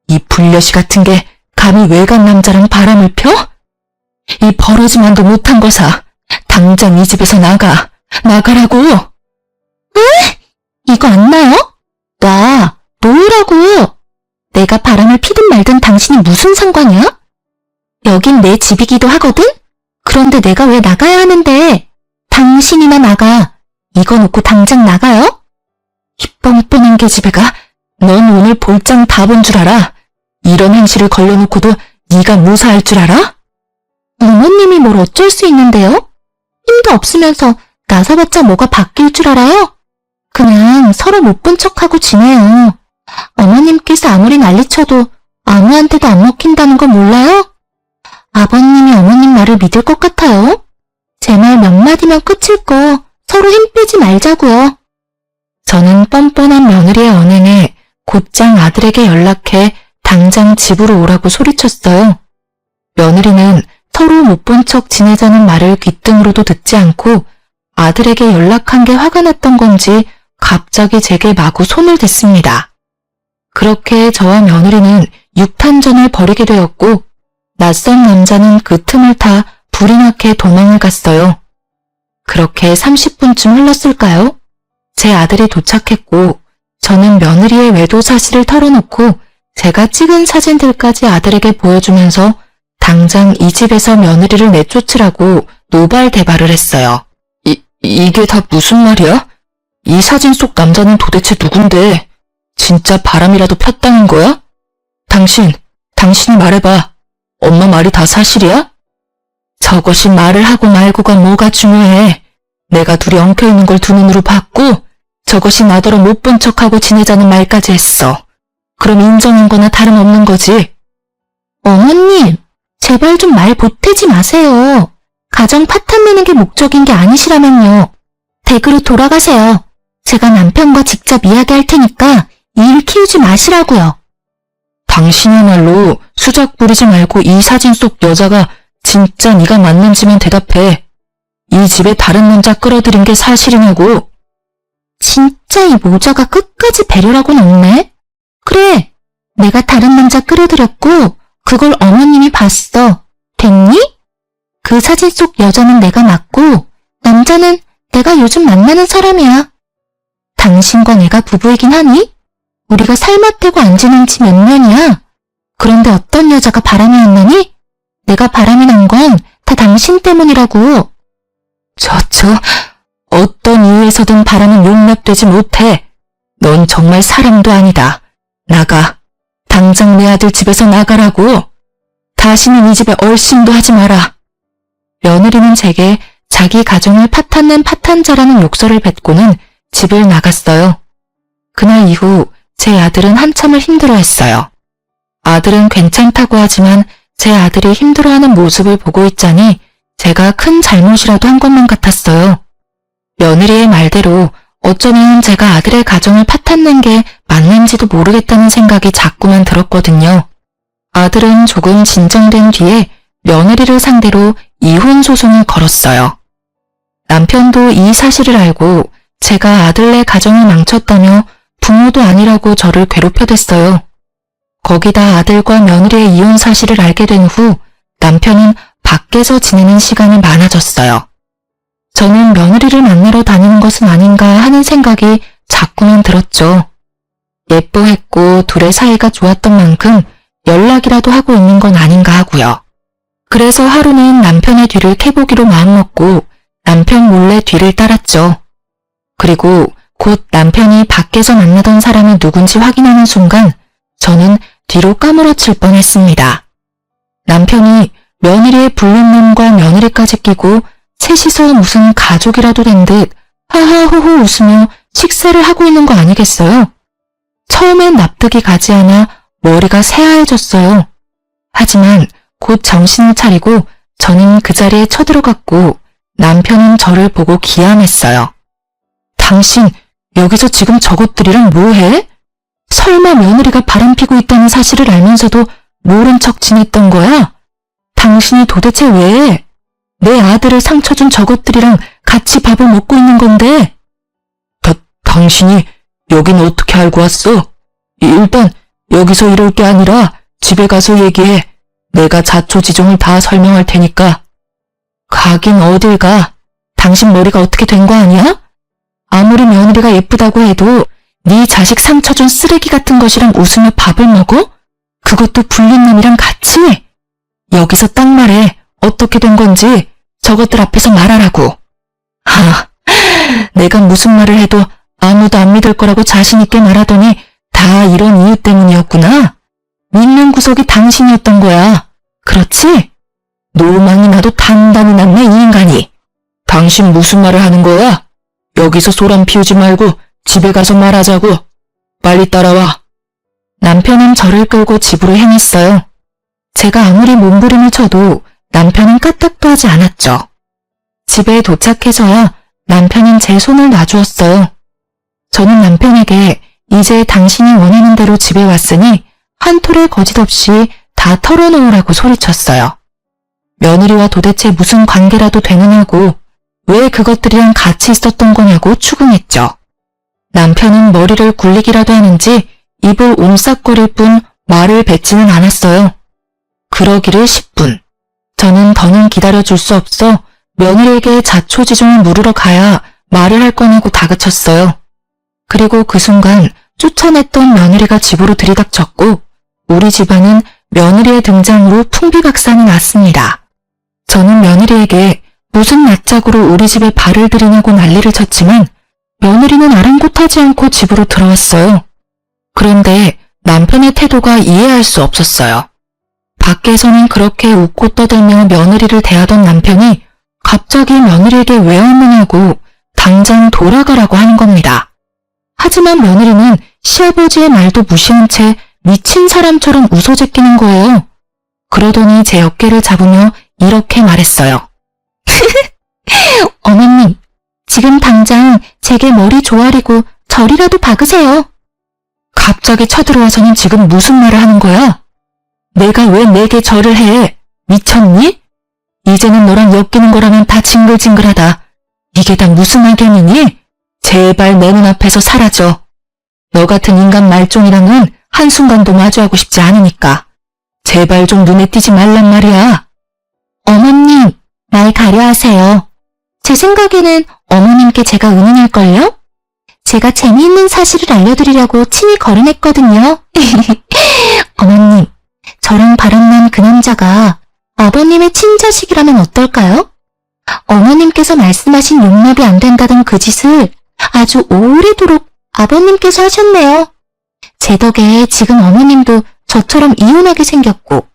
이 불려시 같은 게 감히 외간 남자랑 바람을 펴? 이 버러지만도 못한 거사 당장 이 집에서 나가라고! 이거 안 나요? 놓으라고! 내가 바람을 피든 말든 당신이 무슨 상관이야? 여긴 내 집이기도 하거든? 그런데 내가 왜 나가야 하는데? 당신이나 나가. 이거 놓고 당장 나가요? 이 뻔뻔한 계집애가 넌 오늘 볼장 다 본 줄 알아? 이런 행실을 걸려놓고도 네가 무사할 줄 알아? 어머님이 뭘 어쩔 수 있는데요? 힘도 없으면서 나서봤자 뭐가 바뀔 줄 알아요? 그냥 서로 못 본 척하고 지내요. 어머님께서 아무리 난리쳐도 아무한테도 안 먹힌다는 거 몰라요? 아버님이 어머님 말을 믿을 것 같아요? 제 말 몇 마디면 끝일 거 서로 힘 빼지 말자고요. 저는 뻔뻔한 며느리의 언행에 곧장 아들에게 연락해 당장 집으로 오라고 소리쳤어요. 며느리는 서로 못 본 척 지내자는 말을 귓등으로도 듣지 않고 아들에게 연락한 게 화가 났던 건지 갑자기 제게 마구 손을 댔습니다. 그렇게 저와 며느리는 육탄전을 벌이게 되었고 낯선 남자는 그 틈을 타 불이 나게 도망을 갔어요. 그렇게 30분쯤 흘렀을까요? 제 아들이 도착했고 저는 며느리의 외도 사실을 털어놓고 제가 찍은 사진들까지 아들에게 보여주면서 당장 이 집에서 며느리를 내쫓으라고 노발대발을 했어요. 이게 다 무슨 말이야? 이 사진 속 남자는 도대체 누군데? 진짜 바람이라도 폈다는 거야? 당신이 말해봐. 엄마 말이 다 사실이야? 저것이 말을 하고 말고가 뭐가 중요해. 내가 둘이 엉켜있는 걸 두 눈으로 봤고 저것이 나더러 못 본 척하고 지내자는 말까지 했어. 그럼 인정인 거나 다름없는 거지. 어머님, 제발 좀 말 보태지 마세요. 가정 파탄 내는 게 목적인 게 아니시라면요. 댁으로 돌아가세요. 제가 남편과 직접 이야기할 테니까 일 키우지 마시라고요. 당신이야말로 수작 부리지 말고 이 사진 속 여자가 진짜 네가 맞는지만 대답해. 이 집에 다른 남자 끌어들인 게 사실이냐고. 진짜 이 모자가 끝까지 배려라고는 없네. 그래, 내가 다른 남자 끌어들였고 그걸 어머님이 봤어. 됐니? 그 사진 속 여자는 내가 맞고 남자는 내가 요즘 만나는 사람이야. 당신과 내가 부부이긴 하니? 우리가 살맛대고 안 지낸 지 몇 년이야. 그런데 어떤 여자가 바람이 안 나니? 내가 바람이 난 건 다 당신 때문이라고. 어떤 이유에서든 바람은 용납되지 못해. 넌 정말 사람도 아니다. 나가. 당장 내 아들 집에서 나가라고. 다시는 이 집에 얼씬도 하지 마라. 며느리는 제게 자기 가정을 파탄낸 파탄자라는 욕설을 뱉고는 집을 나갔어요. 그날 이후 제 아들은 한참을 힘들어했어요. 아들은 괜찮다고 하지만 제 아들이 힘들어하는 모습을 보고 있자니 제가 큰 잘못이라도 한 것만 같았어요. 며느리의 말대로 어쩌면 제가 아들의 가정을 파탄낸 게 맞는지도 모르겠다는 생각이 자꾸만 들었거든요. 아들은 조금 진정된 뒤에 며느리를 상대로 이혼 소송을 걸었어요. 남편도 이 사실을 알고 제가 아들네 가정을 망쳤다며 부모도 아니라고 저를 괴롭혀댔어요. 거기다 아들과 며느리의 이혼 사실을 알게 된 후 남편은 밖에서 지내는 시간이 많아졌어요. 저는 며느리를 만나러 다니는 것은 아닌가 하는 생각이 자꾸만 들었죠. 예뻐했고 둘의 사이가 좋았던 만큼 연락이라도 하고 있는 건 아닌가 하고요. 그래서 하루는 남편의 뒤를 캐보기로 마음먹고 남편 몰래 뒤를 따랐죠. 그리고 곧 남편이 밖에서 만나던 사람이 누군지 확인하는 순간 저는 뒤로 까무러칠 뻔했습니다. 남편이 며느리의 불륜 놈과 며느리까지 끼고 셋이서 무슨 가족이라도 된 듯 하하호호 웃으며 식사를 하고 있는 거 아니겠어요? 처음엔 납득이 가지 않아 머리가 새하얘졌어요. 하지만 곧 정신을 차리고 저는 그 자리에 쳐들어갔고 남편은 저를 보고 기함했어요. 당신 여기서 지금 저것들이랑 뭐해? 설마 며느리가 바람피고 있다는 사실을 알면서도 모른 척 지냈던 거야? 당신이 도대체 왜 내 아들을 상처 준 저것들이랑 같이 밥을 먹고 있는 건데? 당신이 여긴 어떻게 알고 왔어? 일단 여기서 이럴 게 아니라 집에 가서 얘기해. 내가 자초지종을 다 설명할 테니까. 가긴 어딜 가. 당신 머리가 어떻게 된 거 아니야? 아무리 며느리가 예쁘다고 해도 네 자식 상처 준 쓰레기 같은 것이랑 웃으며 밥을 먹어? 그것도 불륜남이랑 같이? 여기서 딱 말해. 어떻게 된 건지 저것들 앞에서 말하라고. 내가 무슨 말을 해도 아무도 안 믿을 거라고 자신 있게 말하더니 다 이런 이유 때문이었구나. 믿는 구석이 당신이었던 거야. 그렇지? 노망이 나도 단단히 났네, 이 인간이. 당신 무슨 말을 하는 거야? 여기서 소란 피우지 말고 집에 가서 말하자고. 빨리 따라와. 남편은 저를 끌고 집으로 향했어요. 제가 아무리 몸부림을 쳐도 남편은 까딱도 하지 않았죠. 집에 도착해서야 남편은 제 손을 놔주었어요. 저는 남편에게 이제 당신이 원하는 대로 집에 왔으니 한 톨의 거짓 없이 다 털어놓으라고 소리쳤어요. 며느리와 도대체 무슨 관계라도 되느냐고, 왜 그것들이랑 같이 있었던 거냐고 추궁했죠. 남편은 머리를 굴리기라도 하는지 입을 옴싹거릴 뿐 말을 뱉지는 않았어요. 그러기를 10분. 저는 더는 기다려줄 수 없어 며느리에게 자초지종을 물으러 가야 말을 할 거냐고 다그쳤어요. 그리고 그 순간 쫓아냈던 며느리가 집으로 들이닥쳤고 우리 집안은 며느리의 등장으로 풍비박산이 났습니다. 저는 며느리에게 무슨 낯짝으로 우리 집에 발을 들이냐고 난리를 쳤지만 며느리는 아랑곳하지 않고 집으로 들어왔어요. 그런데 남편의 태도가 이해할 수 없었어요. 밖에서는 그렇게 웃고 떠들며 며느리를 대하던 남편이 갑자기 며느리에게 왜 왔느냐고 당장 돌아가라고 하는 겁니다. 하지만 며느리는 시아버지의 말도 무시한 채 미친 사람처럼 웃어 제끼는 거예요. 그러더니 제 어깨를 잡으며 이렇게 말했어요. 어머님, 지금 당장 제게 머리 조아리고 절이라도 박으세요. 갑자기 쳐들어와서는 지금 무슨 말을 하는 거야? 내가 왜 내게 절을 해? 미쳤니? 이제는 너랑 엮이는 거라면 다 징글징글하다. 이게 다 무슨 악연이니? 제발 내 눈앞에서 사라져. 너 같은 인간 말종이랑은 한순간도 마주하고 싶지 않으니까. 제발 좀 눈에 띄지 말란 말이야. 어머님, 말 가려하세요. 제 생각에는 어머님께 제가 은인일걸요? 제가 재미있는 사실을 알려드리려고 친히 거론했거든요. 어머님, 저랑 바람난 그 남자가 아버님의 친자식이라면 어떨까요? 어머님께서 말씀하신 용납이 안 된다던 그 짓을 아주 오래도록 아버님께서 하셨네요. 제 덕에 지금 어머님도 저처럼 이혼하게 생겼고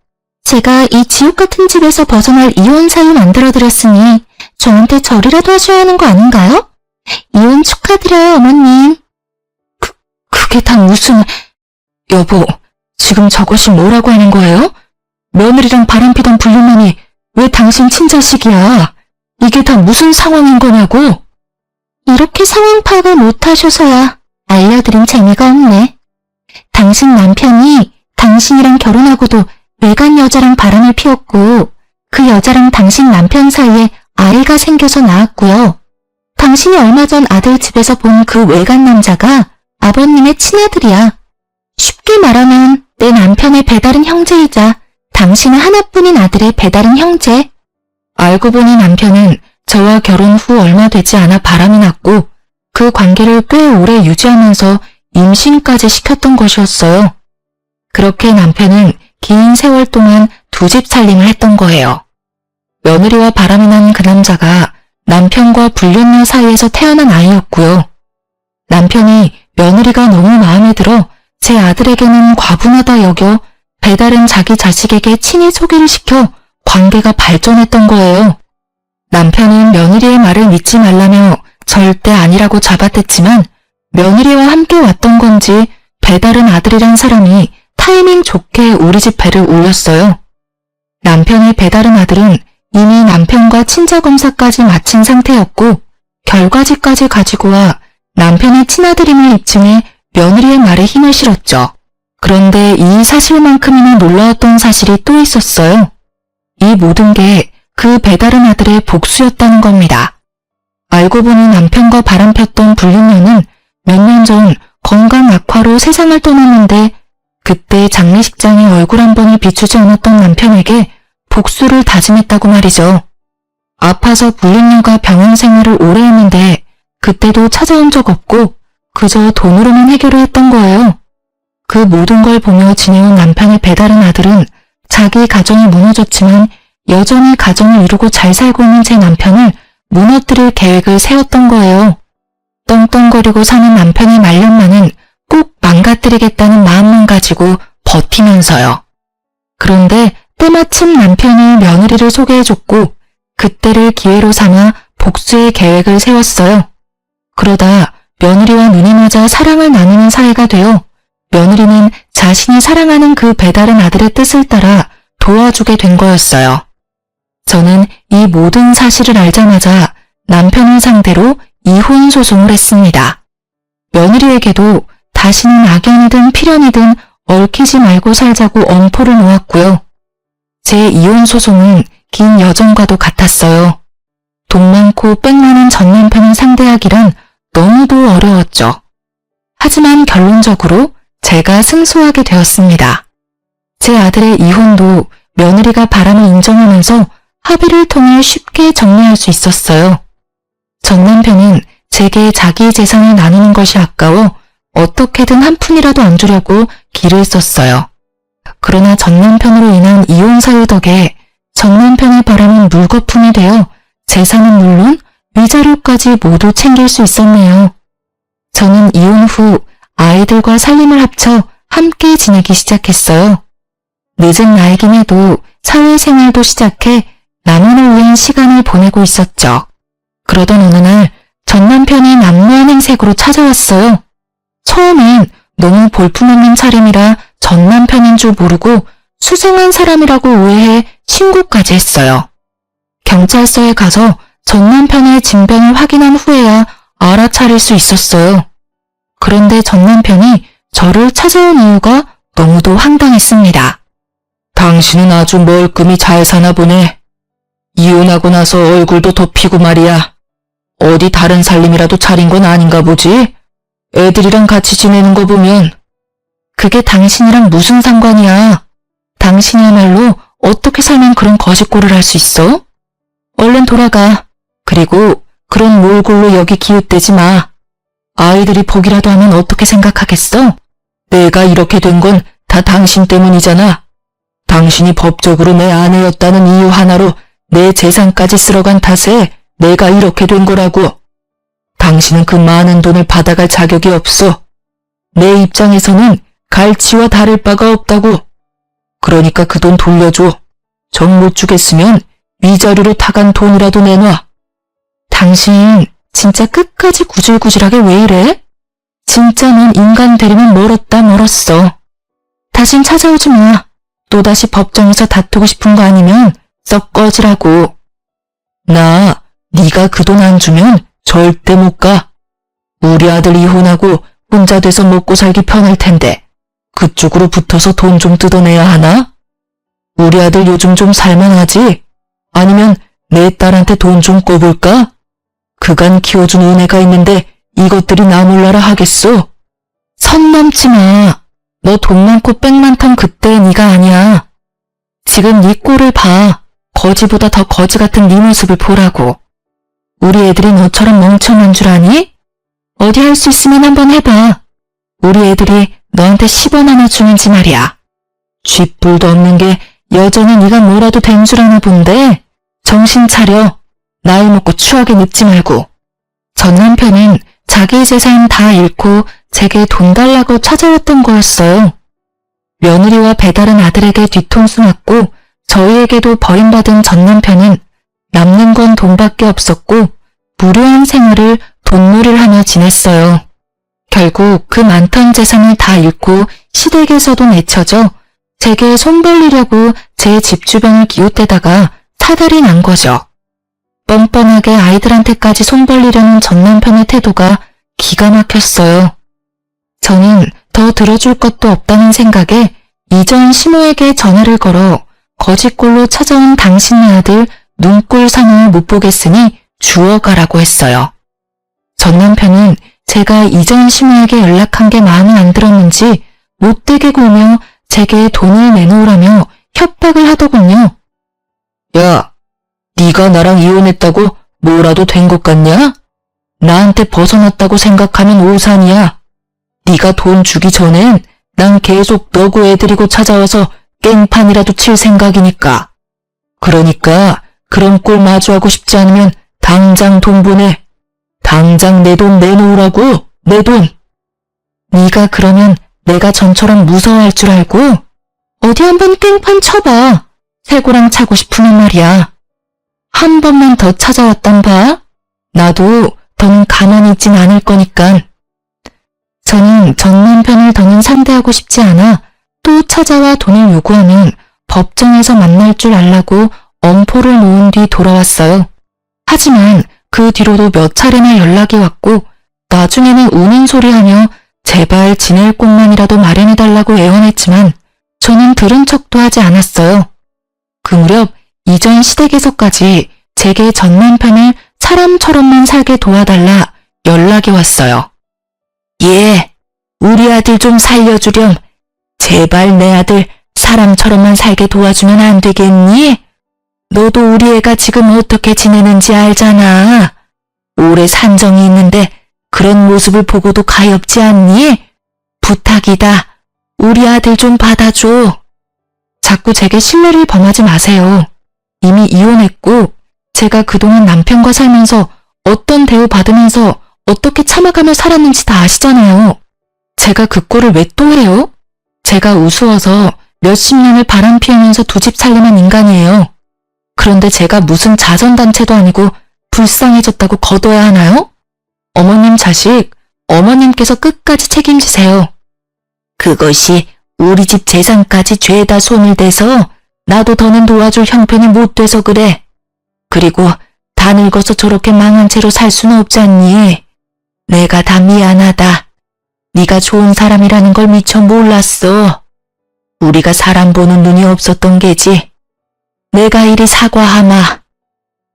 제가 이 지옥 같은 집에서 벗어날 이혼 사유 만들어드렸으니 저한테 절이라도 하셔야 하는 거 아닌가요? 이혼 축하드려요, 어머님. 그게 다 무슨... 여보, 지금 저것이 뭐라고 하는 거예요? 며느리랑 바람피던 불륜남이 왜 당신 친자식이야? 이게 다 무슨 상황인 거냐고? 이렇게 상황 파악을 못하셔서야 알려드린 재미가 없네. 당신 남편이 당신이랑 결혼하고도 외간 여자랑 바람을 피웠고 그 여자랑 당신 남편 사이에 아이가 생겨서 낳았고요. 당신이 얼마 전 아들 집에서 본 그 외간 남자가 아버님의 친아들이야. 쉽게 말하면 내 남편의 배다른 형제이자 당신의 하나뿐인 아들의 배다른 형제. 알고 보니 남편은 저와 결혼 후 얼마 되지 않아 바람이 났고 그 관계를 꽤 오래 유지하면서 임신까지 시켰던 것이었어요. 그렇게 남편은 긴 세월 동안 두 집 살림을 했던 거예요. 며느리와 바람이 난 그 남자가 남편과 불륜녀 사이에서 태어난 아이였고요. 남편이 며느리가 너무 마음에 들어 제 아들에게는 과분하다 여겨 배다른 자기 자식에게 친히 소개를 시켜 관계가 발전했던 거예요. 남편은 며느리의 말을 믿지 말라며 절대 아니라고 잡아댔지만 며느리와 함께 왔던 건지 배다른 아들이란 사람이 타이밍 좋게 우리 집 배를 올렸어요. 남편의 배다른 아들은 이미 남편과 친자검사까지 마친 상태였고 결과지까지 가지고 와 남편의 친아들임을 입증해 며느리의 말에 힘을 실었죠. 그런데 이 사실만큼이나 놀라웠던 사실이 또 있었어요. 이 모든 게 그 배다른 아들의 복수였다는 겁니다. 알고 보니 남편과 바람폈던 불륜녀는 몇 년 전 건강 악화로 세상을 떠났는데 그때 장례식장에 얼굴 한 번을 비추지 않았던 남편에게 복수를 다짐했다고 말이죠. 아파서 불륜녀가 병원 생활을 오래 했는데 그때도 찾아온 적 없고 그저 돈으로만 해결을 했던 거예요. 그 모든 걸 보며 지내온 남편의 배다른 아들은 자기 가정이 무너졌지만 여전히 가정을 이루고 잘 살고 있는 제 남편을 무너뜨릴 계획을 세웠던 거예요. 떵떵거리고 사는 남편의 말년만은 꼭 망가뜨리겠다는 마음만 가지고 버티면서요. 그런데 때마침 남편이 며느리를 소개해줬고 그때를 기회로 삼아 복수의 계획을 세웠어요. 그러다 며느리와 눈이 맞아 사랑을 나누는 사이가 되어 며느리는 자신이 사랑하는 그 배다른 아들의 뜻을 따라 도와주게 된 거였어요. 저는 이 모든 사실을 알자마자 남편을 상대로 이혼 소송을 했습니다. 며느리에게도 다시는 악연이든 필연이든 얽히지 말고 살자고 엄포를 놓았고요. 제 이혼 소송은 긴 여정과도 같았어요. 돈 많고 빽 많은 전 남편을 상대하기란 너무도 어려웠죠. 하지만 결론적으로 제가 승소하게 되었습니다. 제 아들의 이혼도 며느리가 바람을 인정하면서 합의를 통해 쉽게 정리할 수 있었어요. 전 남편은 제게 자기 재산을 나누는 것이 아까워 어떻게든 한 푼이라도 안 주려고 기를 썼어요. 그러나 전 남편으로 인한 이혼 사유 덕에 전 남편의 바람은 물거품이 되어 재산은 물론 위자료까지 모두 챙길 수 있었네요. 저는 이혼 후 아이들과 살림을 합쳐 함께 지내기 시작했어요. 늦은 나이긴 해도 사회생활도 시작해 나만을 위한 시간을 보내고 있었죠. 그러던 어느 날 전 남편이 난무한 행색으로 찾아왔어요. 처음엔 너무 볼품없는 차림이라 전 남편인 줄 모르고 수상한 사람이라고 오해해 신고까지 했어요. 경찰서에 가서 전 남편의 진변을 확인한 후에야 알아차릴 수 있었어요. 그런데 전 남편이 저를 찾아온 이유가 너무도 황당했습니다. 당신은 아주 멀끔히 잘 사나 보네. 이혼하고 나서 얼굴도 덮이고 말이야. 어디 다른 살림이라도 차린 건 아닌가 보지? 애들이랑 같이 지내는 거 보면. 그게 당신이랑 무슨 상관이야? 당신이야말로 어떻게 살면 그런 거짓골을 할 수 있어? 얼른 돌아가. 그리고 그런 몰골로 여기 기웃대지 마. 아이들이 보기라도 하면 어떻게 생각하겠어? 내가 이렇게 된 건 다 당신 때문이잖아. 당신이 법적으로 내 아내였다는 이유 하나로 내 재산까지 쓸어간 탓에 내가 이렇게 된 거라고. 당신은 그 많은 돈을 받아갈 자격이 없어. 내 입장에서는 갈치와 다를 바가 없다고. 그러니까 그 돈 돌려줘. 정 못 주겠으면 위자료로 타간 돈이라도 내놔. 당신 진짜 끝까지 구질구질하게 왜 이래? 진짜 넌 인간 되려면 멀었다 멀었어. 다신 찾아오지 마. 또다시 법정에서 다투고 싶은 거 아니면 썩 꺼지라고. 나 네가 그 돈 안 주면 절대 못 가. 우리 아들 이혼하고 혼자 돼서 먹고 살기 편할 텐데 그쪽으로 붙어서 돈 좀 뜯어내야 하나? 우리 아들 요즘 좀 살만하지? 아니면 내 딸한테 돈 좀 꿔볼까? 그간 키워준 은혜가 있는데 이것들이 나 몰라라 하겠소? 선 넘지 마. 너 돈 많고 백 많던 그때 네가 아니야. 지금 네 꼴을 봐. 거지보다 더 거지 같은 네 모습을 보라고. 우리 애들이 너처럼 멍청한 줄 아니? 어디 할 수 있으면 한번 해봐. 우리 애들이 너한테 10원 하나 주는지 말이야. 쥐뿔도 없는 게 여전히 네가 뭐라도 된 줄 아나 본데 정신 차려. 나이 먹고 추하게 늙지 말고. 전 남편은 자기 재산 다 잃고 제게 돈 달라고 찾아왔던 거였어요. 며느리와 배다른 아들에게 뒤통수 맞고 저희에게도 버림받은 전 남편은 남는 건 돈밖에 없었고 무료한 생활을 돈놀이를 하며 지냈어요. 결국 그 많던 재산을 다 잃고 시댁에서도 내쳐져 제게 손 벌리려고 제 집 주변을 기웃대다가 사달이 난 거죠. 뻔뻔하게 아이들한테까지 손 벌리려는 전 남편의 태도가 기가 막혔어요. 저는 더 들어줄 것도 없다는 생각에 이전 시모에게 전화를 걸어 거짓골로 찾아온 당신네 아들 눈꼴 상을 못 보겠으니 주워가라고 했어요. 전 남편은 제가 이전 시모에게 연락한 게 마음에 안 들었는지 못되게 굴며 제게 돈을 내놓으라며 협박을 하더군요. 야, 네가 나랑 이혼했다고 뭐라도 된 것 같냐? 나한테 벗어났다고 생각하면 오산이야. 네가 돈 주기 전엔 난 계속 너구 애들이고 찾아와서 깽판이라도 칠 생각이니까. 그러니까 그런 꼴 마주하고 싶지 않으면 당장 돈 보내. 당장 내 돈 내놓으라고, 내 돈. 네가 그러면 내가 전처럼 무서워할 줄 알고? 어디 한번 깽판 쳐봐. 새고랑 차고 싶으면 말이야. 한 번만 더 찾아왔단 봐. 나도 더는 가만히 있진 않을 거니까. 저는 전 남편을 더는 상대하고 싶지 않아 또 찾아와 돈을 요구하면 법정에서 만날 줄 알라고 엄포를 놓은 뒤 돌아왔어요. 하지만 그 뒤로도 몇 차례나 연락이 왔고 나중에는 우는 소리하며 제발 지낼 곳만이라도 마련해달라고 애원했지만 저는 들은 척도 하지 않았어요. 그 무렵 이전 시댁에서까지 제게 전 남편을 사람처럼만 살게 도와달라 연락이 왔어요. 예, 우리 아들 좀 살려주렴. 제발 내 아들 사람처럼만 살게 도와주면 안 되겠니? 너도 우리 애가 지금 어떻게 지내는지 알잖아. 오래 산정이 있는데 그런 모습을 보고도 가엾지 않니? 부탁이다. 우리 아들 좀 받아줘. 자꾸 제게 신뢰를 범하지 마세요. 이미 이혼했고 제가 그동안 남편과 살면서 어떤 대우 받으면서 어떻게 참아가며 살았는지 다 아시잖아요. 제가 그 꼴을 왜 또 해요? 제가 우스워서 몇십 년을 바람 피우면서 두 집 살림한 인간이에요. 그런데 제가 무슨 자선단체도 아니고 불쌍해졌다고 거둬야 하나요? 어머님 자식, 어머님께서 끝까지 책임지세요. 그것이 우리 집 재산까지 죄다 손을 대서 나도 더는 도와줄 형편이 못 돼서 그래. 그리고 다 늙어서 저렇게 망한 채로 살 수는 없지 않니? 내가 다 미안하다. 네가 좋은 사람이라는 걸 미처 몰랐어. 우리가 사람 보는 눈이 없었던 게지. 내가 이리 사과하마.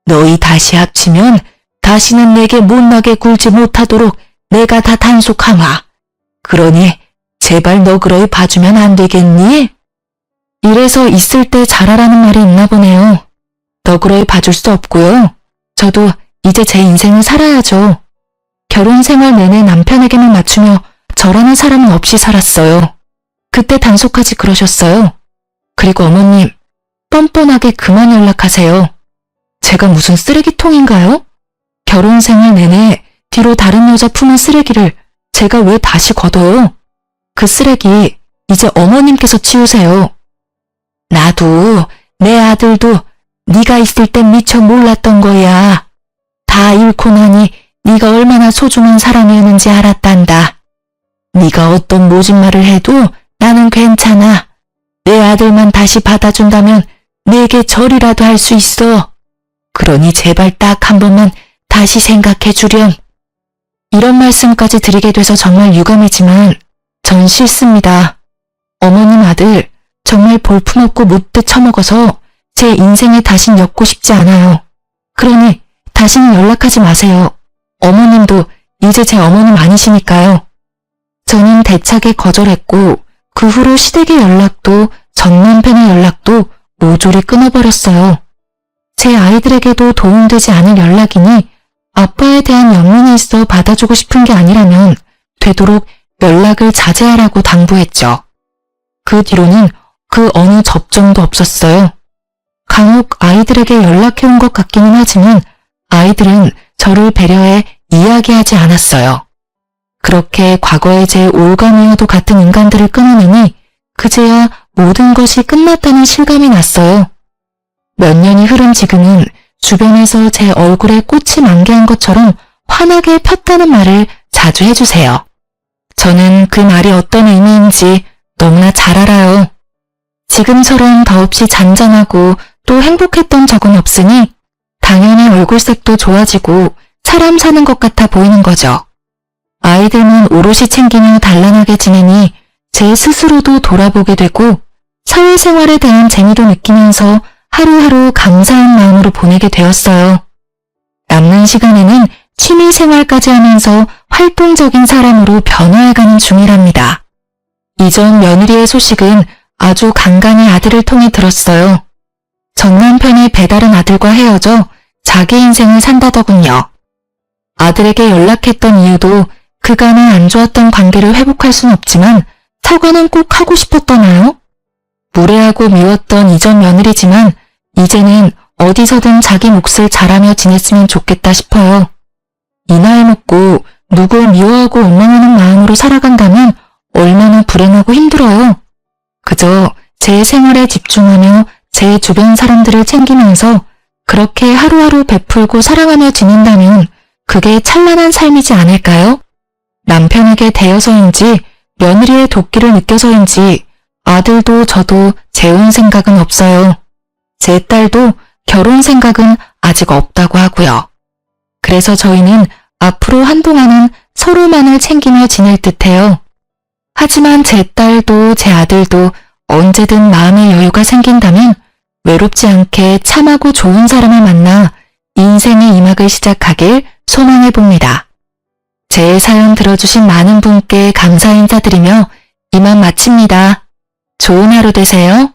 너희 다시 합치면 다시는 내게 못나게 굴지 못하도록 내가 다 단속하마. 그러니 제발 너그러이 봐주면 안 되겠니? 이래서 있을 때 잘하라는 말이 있나 보네요. 너그러이 봐줄 수 없고요. 저도 이제 제 인생을 살아야죠. 결혼 생활 내내 남편에게만 맞추며 저라는 사람은 없이 살았어요. 그때 단속하지 그러셨어요. 그리고 어머님, 뻔뻔하게 그만 연락하세요. 제가 무슨 쓰레기통인가요? 결혼 생활 내내 뒤로 다른 여자 품은 쓰레기를 제가 왜 다시 걷어요? 그 쓰레기 이제 어머님께서 치우세요. 나도 내 아들도 네가 있을 땐 미처 몰랐던 거야. 다 잃고 나니 네가 얼마나 소중한 사람이었는지 알았단다. 네가 어떤 모진 말을 해도 나는 괜찮아. 내 아들만 다시 받아준다면 내게 절이라도 할 수 있어. 그러니 제발 딱 한 번만 다시 생각해 주렴. 이런 말씀까지 드리게 돼서 정말 유감이지만 전 싫습니다. 어머님 아들 정말 볼품없고 못돼 처먹어서 제 인생에 다신 엮고 싶지 않아요. 그러니 다시는 연락하지 마세요. 어머님도 이제 제 어머님 아니시니까요. 저는 대차게 거절했고 그 후로 시댁의 연락도 전 남편의 연락도 모조리 끊어버렸어요. 제 아이들에게도 도움되지 않을 연락이니 아빠에 대한 연민이 있어 받아주고 싶은 게 아니라면 되도록 연락을 자제하라고 당부했죠. 그 뒤로는 그 어느 접점도 없었어요. 간혹 아이들에게 연락해온 것 같기는 하지만 아이들은 저를 배려해 이야기하지 않았어요. 그렇게 과거의 제 올가미와도 같은 인간들을 끊어내니 그제야 모든 것이 끝났다는 실감이 났어요. 몇 년이 흐른 지금은 주변에서 제 얼굴에 꽃이 만개한 것처럼 환하게 폈다는 말을 자주 해주세요. 저는 그 말이 어떤 의미인지 너무나 잘 알아요. 지금처럼 더없이 잔잔하고 또 행복했던 적은 없으니 당연히 얼굴색도 좋아지고 사람 사는 것 같아 보이는 거죠. 아이들만 오롯이 챙기며 단란하게 지내니 제 스스로도 돌아보게 되고 사회생활에 대한 재미도 느끼면서 하루하루 감사한 마음으로 보내게 되었어요. 남는 시간에는 취미생활까지 하면서 활동적인 사람으로 변화해가는 중이랍니다. 이전 며느리의 소식은 아주 간간히 아들을 통해 들었어요. 전 남편이 배다른 아들과 헤어져 자기 인생을 산다더군요. 아들에게 연락했던 이유도 그간의 안 좋았던 관계를 회복할 순 없지만 사과는 꼭 하고 싶었더나요? 무례하고 미웠던 이전 며느리지만 이제는 어디서든 자기 몫을 잘하며 지냈으면 좋겠다 싶어요. 이 나이 먹고 누굴 미워하고 원망하는 마음으로 살아간다면 얼마나 불행하고 힘들어요. 그저 제 생활에 집중하며 제 주변 사람들을 챙기면서 그렇게 하루하루 베풀고 사랑하며 지낸다면 그게 찬란한 삶이지 않을까요? 남편에게 대여서인지 며느리의 도끼를 느껴서인지 아들도 저도 재혼 생각은 없어요. 제 딸도 결혼 생각은 아직 없다고 하고요. 그래서 저희는 앞으로 한동안은 서로만을 챙기며 지낼 듯해요. 하지만 제 딸도 제 아들도 언제든 마음의 여유가 생긴다면 외롭지 않게 참하고 좋은 사람을 만나 인생의 이막을 시작하길 소망해봅니다. 제 사연 들어주신 많은 분께 감사 인사드리며 이만 마칩니다. 좋은 하루 되세요.